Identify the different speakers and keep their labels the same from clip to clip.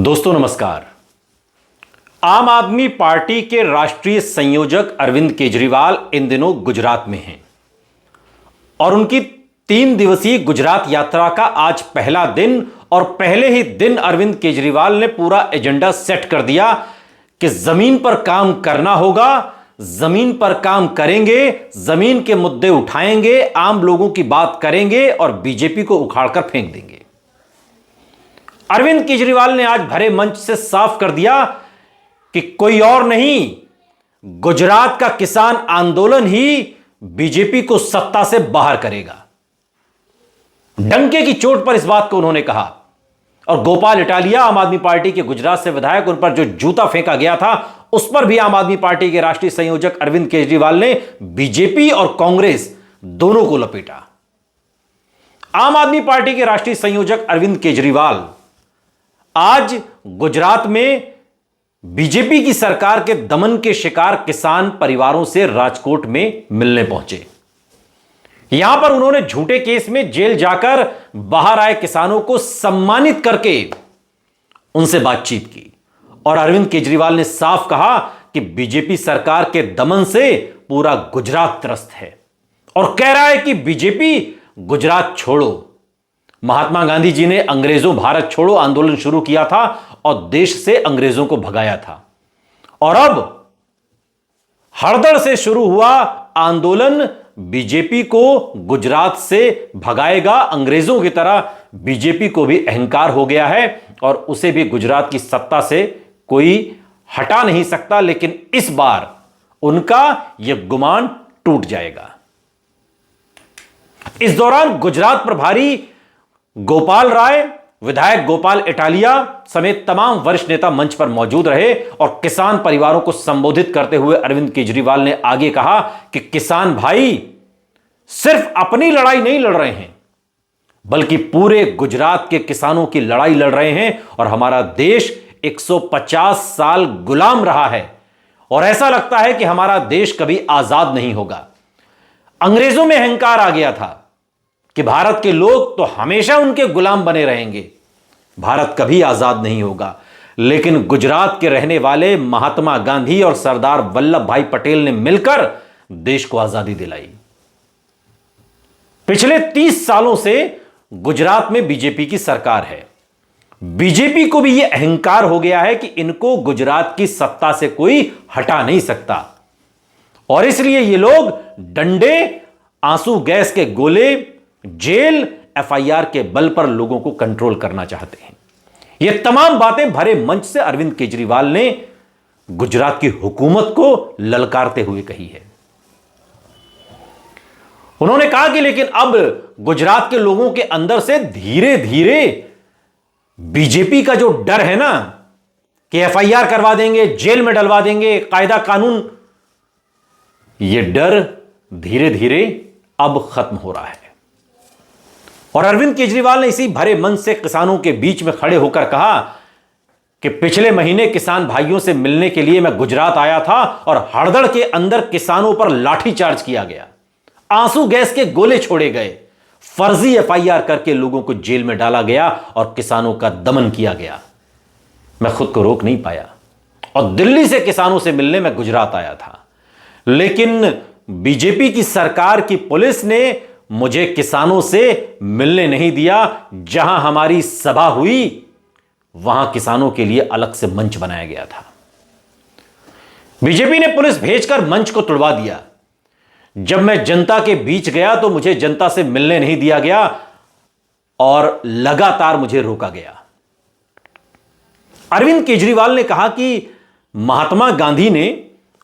Speaker 1: दोस्तों नमस्कार। आम आदमी पार्टी के राष्ट्रीय संयोजक अरविंद केजरीवाल इन दिनों गुजरात में हैं और उनकी 3 दिवसीय गुजरात यात्रा का आज पहला दिन और पहले ही दिन अरविंद केजरीवाल ने पूरा एजेंडा सेट कर दिया कि जमीन पर काम करना होगा, जमीन पर काम करेंगे, जमीन के मुद्दे उठाएंगे, आम लोगों की बात करेंगे और बीजेपी को उखाड़कर फेंक देंगे। अरविंद केजरीवाल ने आज भरे मंच से साफ कर दिया कि कोई और नहीं, गुजरात का किसान आंदोलन ही बीजेपी को सत्ता से बाहर करेगा। डंके की चोट पर इस बात को उन्होंने कहा और गोपाल इटालिया, आम आदमी पार्टी के गुजरात से विधायक, उन पर जो जूता फेंका गया था उस पर भी आम आदमी पार्टी के राष्ट्रीय संयोजक अरविंद केजरीवाल ने बीजेपी और कांग्रेस दोनों को लपेटा। आम आदमी पार्टी के राष्ट्रीय संयोजक अरविंद केजरीवाल आज गुजरात में बीजेपी की सरकार के दमन के शिकार किसान परिवारों से राजकोट में मिलने पहुंचे। यहां पर उन्होंने झूठे केस में जेल जाकर बाहर आए किसानों को सम्मानित करके उनसे बातचीत की और अरविंद केजरीवाल ने साफ कहा कि बीजेपी सरकार के दमन से पूरा गुजरात त्रस्त है और कह रहा है कि बीजेपी गुजरात छोड़ो। महात्मा गांधी जी ने अंग्रेजों भारत छोड़ो आंदोलन शुरू किया था और देश से अंग्रेजों को भगाया था और अब हड़दड़ से शुरू हुआ आंदोलन बीजेपी को गुजरात से भगाएगा। अंग्रेजों की तरह बीजेपी को भी अहंकार हो गया है और उसे भी गुजरात की सत्ता से कोई हटा नहीं सकता, लेकिन इस बार उनका यह गुमान टूट जाएगा। इस दौरान गुजरात प्रभारी गोपाल राय, विधायक गोपाल इटालिया समेत तमाम वरिष्ठ नेता मंच पर मौजूद रहे और किसान परिवारों को संबोधित करते हुए अरविंद केजरीवाल ने आगे कहा कि किसान भाई सिर्फ अपनी लड़ाई नहीं लड़ रहे हैं, बल्कि पूरे गुजरात के किसानों की लड़ाई लड़ रहे हैं और हमारा देश 150 साल गुलाम रहा है और ऐसा लगता है कि हमारा देश कभी आजाद नहीं होगा। अंग्रेजों में अहंकार आ गया था कि भारत के लोग तो हमेशा उनके गुलाम बने रहेंगे, भारत कभी आजाद नहीं होगा। लेकिन गुजरात के रहने वाले महात्मा गांधी और सरदार वल्लभ भाई पटेल ने मिलकर देश को आजादी दिलाई। पिछले 30 सालों से गुजरात में बीजेपी की सरकार है। बीजेपी को भी यह अहंकार हो गया है कि इनको गुजरात की सत्ता से कोई हटा नहीं सकता और इसलिए ये लोग डंडे, आंसू गैस के गोले, जेल, एफआईआर के बल पर लोगों को कंट्रोल करना चाहते हैं। यह तमाम बातें भरे मंच से अरविंद केजरीवाल ने गुजरात की हुकूमत को ललकारते हुए कही है। उन्होंने कहा कि लेकिन अब गुजरात के लोगों के अंदर से धीरे धीरे बीजेपी का जो डर है ना कि एफआईआर करवा देंगे, जेल में डलवा देंगे, कायदा कानून, यह डर धीरे धीरे अब खत्म हो रहा है। और अरविंद केजरीवाल ने इसी भरे मंच से किसानों के बीच में खड़े होकर कहा कि पिछले महीने किसान भाइयों से मिलने के लिए मैं गुजरात आया था और हड़दड़ के अंदर किसानों पर लाठीचार्ज किया गया, आंसू गैस के गोले छोड़े गए, फर्जी एफआईआर करके लोगों को जेल में डाला गया और किसानों का दमन किया गया। मैं खुद को रोक नहीं पाया और दिल्ली से किसानों से मिलने मैं गुजरात आया था, लेकिन बीजेपी की सरकार की पुलिस ने मुझे किसानों से मिलने नहीं दिया। जहां हमारी सभा हुई वहां किसानों के लिए अलग से मंच बनाया गया था। बीजेपी ने पुलिस भेजकर मंच को तुड़वा दिया। जब मैं जनता के बीच गया तो मुझे जनता से मिलने नहीं दिया गया और लगातार मुझे रोका गया। अरविंद केजरीवाल ने कहा कि महात्मा गांधी ने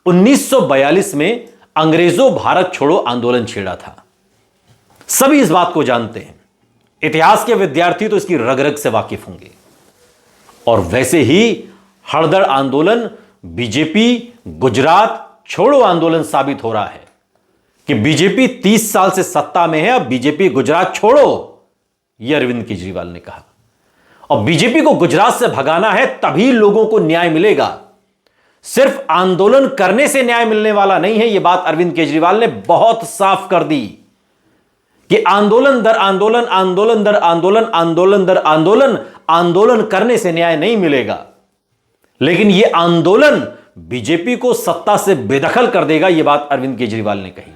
Speaker 1: 1942 में अंग्रेजों भारत छोड़ो आंदोलन छेड़ा था। सभी इस बात को जानते हैं, इतिहास के विद्यार्थी तो इसकी रग रग से वाकिफ होंगे। और वैसे ही हड़दड़ आंदोलन बीजेपी गुजरात छोड़ो आंदोलन साबित हो रहा है कि बीजेपी 30 साल से सत्ता में है, अब बीजेपी गुजरात छोड़ो, यह अरविंद केजरीवाल ने कहा। और बीजेपी को गुजरात से भगाना है, तभी लोगों को न्याय मिलेगा। सिर्फ आंदोलन करने से न्याय मिलने वाला नहीं है। यह बात अरविंद केजरीवाल ने बहुत साफ कर दी कि आंदोलन दर आंदोलन, आंदोलन दर आंदोलन, आंदोलन दर आंदोलन, आंदोलन करने से न्याय नहीं मिलेगा, लेकिन यह आंदोलन बीजेपी को सत्ता से बेदखल कर देगा। यह बात अरविंद केजरीवाल ने कही।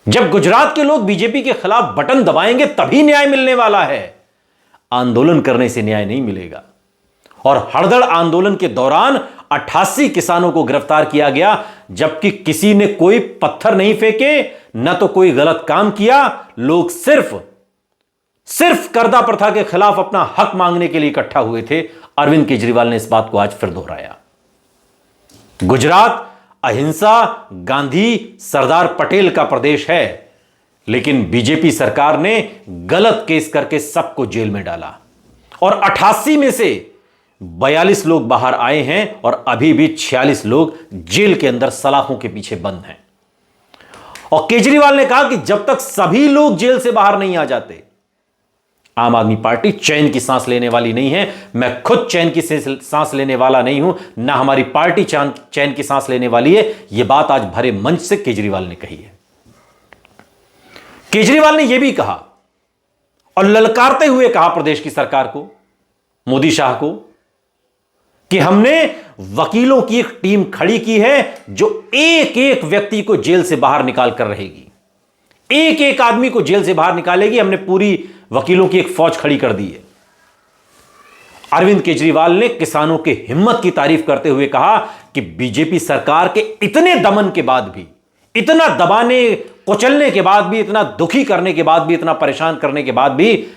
Speaker 1: जब गुजरात के लोग बीजेपी के खिलाफ बटन दबाएंगे तभी न्याय मिलने वाला है, आंदोलन करने से न्याय नहीं मिलेगा। और हड़दड़ आंदोलन के दौरान 88 किसानों को गिरफ्तार किया गया, जबकि किसी ने कोई पत्थर नहीं फेंके, न तो कोई गलत काम किया। लोग सिर्फ कर्दा प्रथा के खिलाफ अपना हक मांगने के लिए इकट्ठा हुए थे। अरविंद केजरीवाल ने इस बात को आज फिर दोहराया। गुजरात अहिंसा, गांधी, सरदार पटेल का प्रदेश है, लेकिन बीजेपी सरकार ने गलत केस करके सबको जेल में डाला और 88 में से 42 लोग बाहर आए हैं और अभी भी 46 लोग जेल के अंदर सलाखों के पीछे बंद हैं। और केजरीवाल ने कहा कि जब तक सभी लोग जेल से बाहर नहीं आ जाते, आम आदमी पार्टी चैन की सांस लेने वाली नहीं है। मैं खुद चैन की सांस लेने वाला नहीं हूं, ना हमारी पार्टी चैन की सांस लेने वाली है। यह बात आज भरे मंच से केजरीवाल ने कही है। केजरीवाल ने यह भी कहा और ललकारते हुए कहा प्रदेश की सरकार को, मोदी शाह को, कि हमने वकीलों की एक टीम खड़ी की है जो एक एक व्यक्ति को जेल से बाहर निकाल कर रहेगी, एक एक आदमी को जेल से बाहर निकालेगी। हमने पूरी वकीलों की एक फौज खड़ी कर दी है। अरविंद केजरीवाल ने किसानों की हिम्मत की तारीफ करते हुए कहा कि बीजेपी सरकार के इतने दमन के बाद भी, इतना दबाने कुचलने के बाद भी, इतना दुखी करने के बाद भी, इतना परेशान करने के बाद भी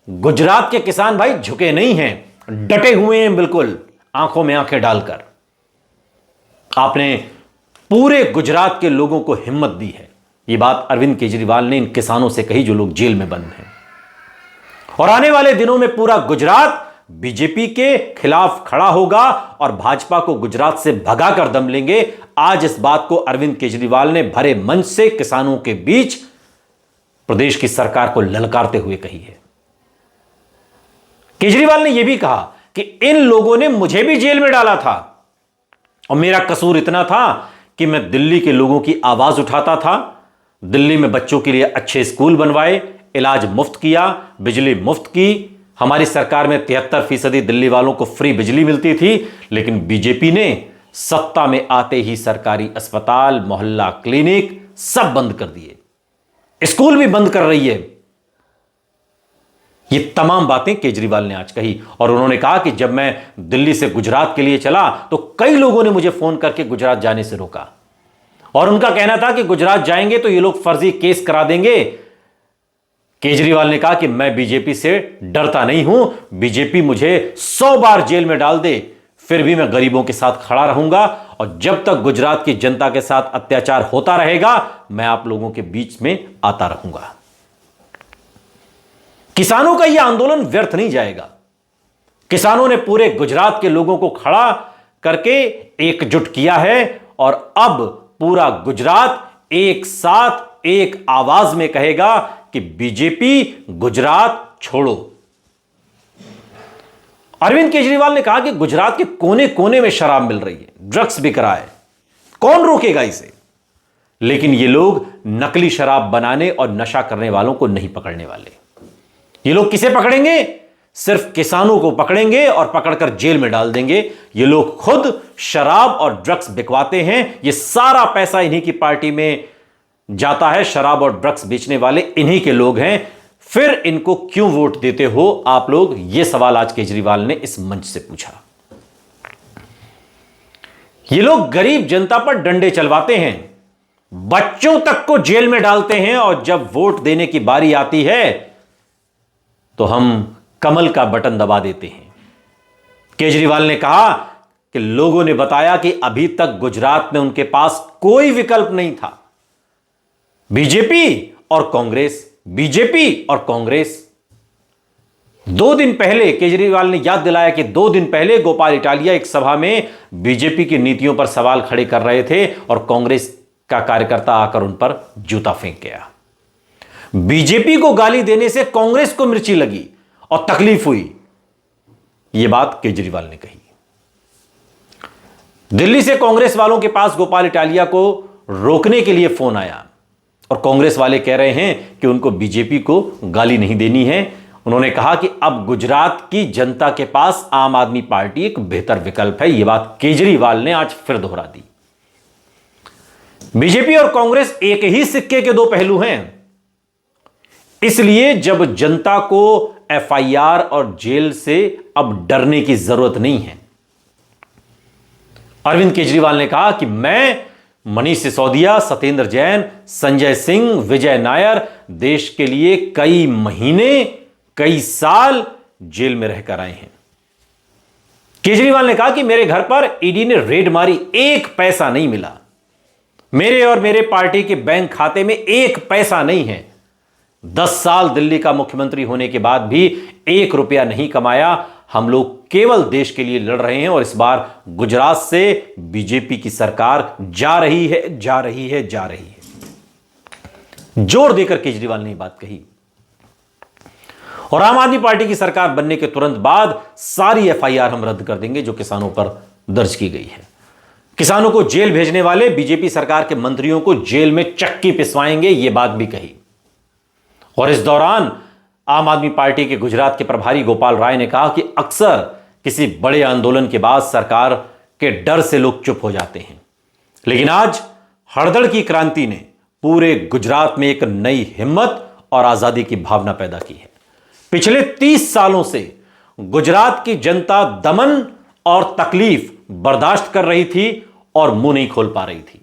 Speaker 1: गुजरात के किसान भाई झुके नहीं हैं, डटे हुए हैं, बिल्कुल आंखों में आंखें डालकर। आपने पूरे गुजरात के लोगों को हिम्मत दी है। यह बात अरविंद केजरीवाल ने इन किसानों से कही जो लोग जेल में बंद हैं। और आने वाले दिनों में पूरा गुजरात बीजेपी के खिलाफ खड़ा होगा और भाजपा को गुजरात से भगा कर दम लेंगे। आज इस बात को अरविंद केजरीवाल ने भरे मंच से किसानों के बीच प्रदेश की सरकार को ललकारते हुए कही है। केजरीवाल ने यह भी कहा कि इन लोगों ने मुझे भी जेल में डाला था और मेरा कसूर इतना था कि मैं दिल्ली के लोगों की आवाज उठाता था, दिल्ली में बच्चों के लिए अच्छे स्कूल बनवाए, इलाज मुफ्त किया, बिजली मुफ्त की। हमारी सरकार में 73% दिल्ली वालों को फ्री बिजली मिलती थी, लेकिन बीजेपी ने सत्ता में आते ही सरकारी अस्पताल, मोहल्ला क्लिनिक सब बंद कर दिए, स्कूल भी बंद कर रही है। ये तमाम बातें केजरीवाल ने आज कही। और उन्होंने कहा कि जब मैं दिल्ली से गुजरात के लिए चला तो कई लोगों ने मुझे फोन करके गुजरात जाने से रोका और उनका कहना था कि गुजरात जाएंगे तो ये लोग फर्जी केस करा देंगे। केजरीवाल ने कहा कि मैं बीजेपी से डरता नहीं हूं, बीजेपी मुझे 100 बार जेल में डाल दे फिर भी मैं गरीबों के साथ खड़ा रहूंगा और जब तक गुजरात की जनता के साथ अत्याचार होता रहेगा मैं आप लोगों के बीच में आता रहूंगा। किसानों का यह आंदोलन व्यर्थ नहीं जाएगा। किसानों ने पूरे गुजरात के लोगों को खड़ा करके एकजुट किया है और अब पूरा गुजरात एक साथ एक आवाज में कहेगा कि बीजेपी गुजरात छोड़ो। अरविंद केजरीवाल ने कहा कि गुजरात के कोने कोने में शराब मिल रही है, ड्रग्स बिक रहा है, कौन रोकेगा इसे? लेकिन ये लोग नकली शराब बनाने और नशा करने वालों को नहीं पकड़ने वाले। ये लोग किसे पकड़ेंगे? सिर्फ किसानों को पकड़ेंगे और पकड़कर जेल में डाल देंगे। ये लोग खुद शराब और ड्रग्स बिकवाते हैं, ये सारा पैसा इन्हीं की पार्टी में जाता है। शराब और ड्रग्स बेचने वाले इन्हीं के लोग हैं। फिर इनको क्यों वोट देते हो आप लोग? यह सवाल आज केजरीवाल ने इस मंच से पूछा। ये लोग गरीब जनता पर डंडे चलवाते हैं, बच्चों तक को जेल में डालते हैं और जब वोट देने की बारी आती है तो हम कमल का बटन दबा देते हैं। केजरीवाल ने कहा कि लोगों ने बताया कि अभी तक गुजरात में उनके पास कोई विकल्प नहीं था। बीजेपी और कांग्रेस, बीजेपी और कांग्रेस। 2 दिन पहले केजरीवाल ने याद दिलाया कि 2 दिन पहले गोपाल इटालिया एक सभा में बीजेपी की नीतियों पर सवाल खड़े कर रहे थे और कांग्रेस का कार्यकर्ता आकर उन पर जूता फेंक गया। बीजेपी को गाली देने से कांग्रेस को मिर्ची लगी और तकलीफ हुई। यह बात केजरीवाल ने कही। दिल्ली से कांग्रेस वालों के पास गोपाल इटालिया को रोकने के लिए फोन आया और कांग्रेस वाले कह रहे हैं कि उनको बीजेपी को गाली नहीं देनी है। उन्होंने कहा कि अब गुजरात की जनता के पास आम आदमी पार्टी एक बेहतर विकल्प है। यह बात केजरीवाल ने आज फिर दोहरा दी। बीजेपी और कांग्रेस एक ही सिक्के के दो पहलू हैं। इसलिए जब जनता को एफआईआर और जेल से अब डरने की जरूरत नहीं है। अरविंद केजरीवाल ने कहा कि मैं, मनीष सिसोदिया, सत्येंद्र जैन, संजय सिंह, विजय नायर देश के लिए कई महीने, कई साल जेल में रहकर आए हैं। केजरीवाल ने कहा कि मेरे घर पर ईडी ने रेड मारी, एक पैसा नहीं मिला। मेरे और मेरे पार्टी के बैंक खाते में एक पैसा नहीं है। 10 साल दिल्ली का मुख्यमंत्री होने के बाद भी 1 रुपया नहीं कमाया। हम लोग केवल देश के लिए लड़ रहे हैं और इस बार गुजरात से बीजेपी की सरकार जा रही है, जा रही है, जा रही है। जोर देकर केजरीवाल ने बात कही। और आम आदमी पार्टी की सरकार बनने के तुरंत बाद सारी एफआईआर हम रद्द कर देंगे जो किसानों पर दर्ज की गई है। किसानों को जेल भेजने वाले बीजेपी सरकार के मंत्रियों को जेल में चक्की पिसवाएंगे, यह बात भी कही। और इस दौरान आम आदमी पार्टी के गुजरात के प्रभारी गोपाल राय ने कहा कि अक्सर किसी बड़े आंदोलन के बाद सरकार के डर से लोग चुप हो जाते हैं, लेकिन आज हड़दड़ की क्रांति ने पूरे गुजरात में एक नई हिम्मत और आजादी की भावना पैदा की है। पिछले 30 सालों से गुजरात की जनता दमन और तकलीफ बर्दाश्त कर रही थी और मुंह नहीं खोल पा रही थी।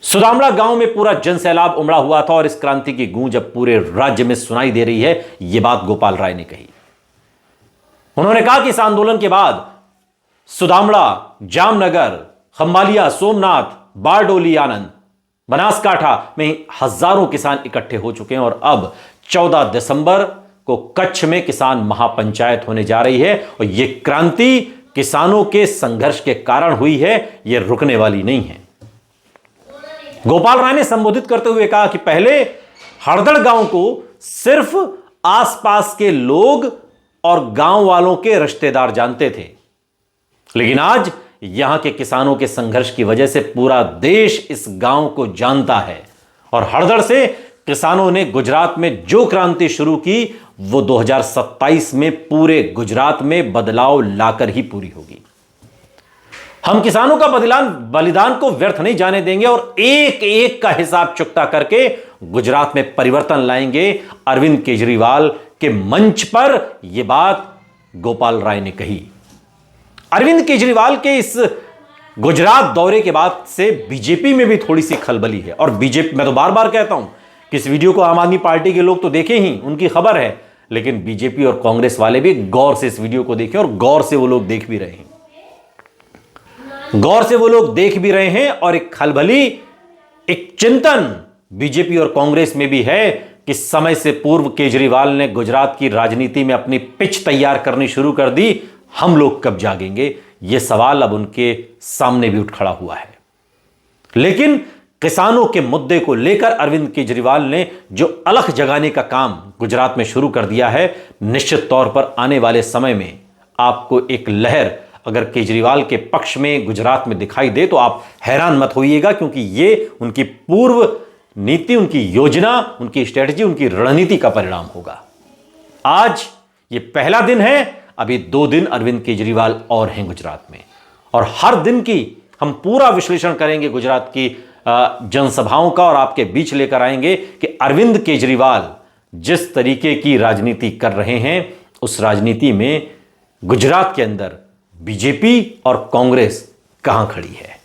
Speaker 1: सुदामड़ा गांव में पूरा जनसैलाब उमड़ा हुआ था और इस क्रांति की गूंज अब पूरे राज्य में सुनाई दे रही है। यह बात गोपाल राय ने कही। उन्होंने कहा कि इस आंदोलन के बाद सुदामड़ा, जामनगर, खंबालिया, सोमनाथ, बारडोली, आनंद, बनासकांठा में हजारों किसान इकट्ठे हो चुके हैं और अब 14 दिसंबर को कच्छ में किसान महापंचायत होने जा रही है। और यह क्रांति किसानों के संघर्ष के कारण हुई है, यह रुकने वाली नहीं है। गोपाल राय ने संबोधित करते हुए कहा कि पहले हड़दड़ गांव को सिर्फ आसपास के लोग और गांव वालों के रिश्तेदार जानते थे, लेकिन आज यहां के किसानों के संघर्ष की वजह से पूरा देश इस गांव को जानता है। और हड़दड़ से किसानों ने गुजरात में जो क्रांति शुरू की वो 2027 में पूरे गुजरात में बदलाव लाकर ही पूरी होगी। हम किसानों का बलिदान को व्यर्थ नहीं जाने देंगे और एक एक का हिसाब चुकता करके गुजरात में परिवर्तन लाएंगे। अरविंद केजरीवाल के मंच पर यह बात गोपाल राय ने कही। अरविंद केजरीवाल के इस गुजरात दौरे के बाद से बीजेपी में भी थोड़ी सी खलबली है। और बीजेपी, मैं तो बार बार कहता हूं कि इस वीडियो को आम आदमी पार्टी के लोग तो देखें ही, उनकी खबर है, लेकिन बीजेपी और कांग्रेस वाले भी गौर से इस वीडियो को देखें और गौर से वो लोग देख भी रहे हैं। गौर से वो लोग देख भी रहे हैं और एक खलबली, एक चिंतन बीजेपी और कांग्रेस में भी है कि समय से पूर्व केजरीवाल ने गुजरात की राजनीति में अपनी पिच तैयार करनी शुरू कर दी, हम लोग कब जागेंगे? यह सवाल अब उनके सामने भी उठ खड़ा हुआ है। लेकिन किसानों के मुद्दे को लेकर अरविंद केजरीवाल ने जो अलख जगाने का काम गुजरात में शुरू कर दिया है, निश्चित तौर पर आने वाले समय में आपको एक लहर अगर केजरीवाल के पक्ष में गुजरात में दिखाई दे तो आप हैरान मत होइएगा, क्योंकि ये उनकी पूर्व नीति, उनकी योजना, उनकी स्ट्रेटजी, उनकी रणनीति का परिणाम होगा। आज ये पहला दिन है, अभी 2 दिन अरविंद केजरीवाल और हैं गुजरात में, और हर दिन की हम पूरा विश्लेषण करेंगे गुजरात की जनसभाओं का और आपके बीच लेकर आएंगे कि अरविंद केजरीवाल जिस तरीके की राजनीति कर रहे हैं उस राजनीति में गुजरात के अंदर बीजेपी और कांग्रेस कहां खड़ी है।